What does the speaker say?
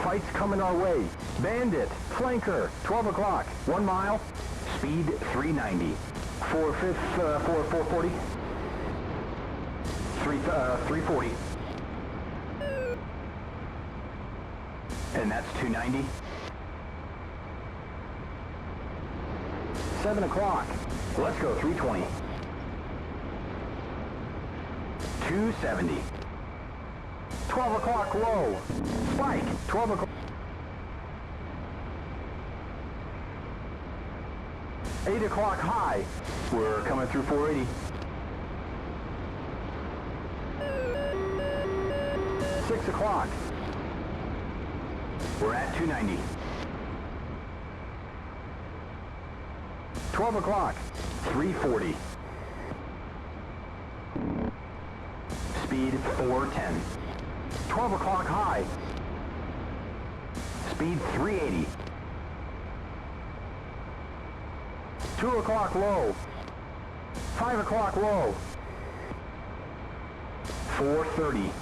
Fight's coming our way. Bandit, flanker, 12 o'clock. 1 mile. Speed 390. 440. 340. And that's 290. 7 o'clock. Let's go 320. 270. 12 o'clock low. Spike. 12 o'clock. 8 o'clock high. We're coming through 480. 6 o'clock. We're at 290. 12 o'clock. 340. Speed 410. 12 o'clock high. Speed 380. 2 o'clock low. 5 o'clock low. 430.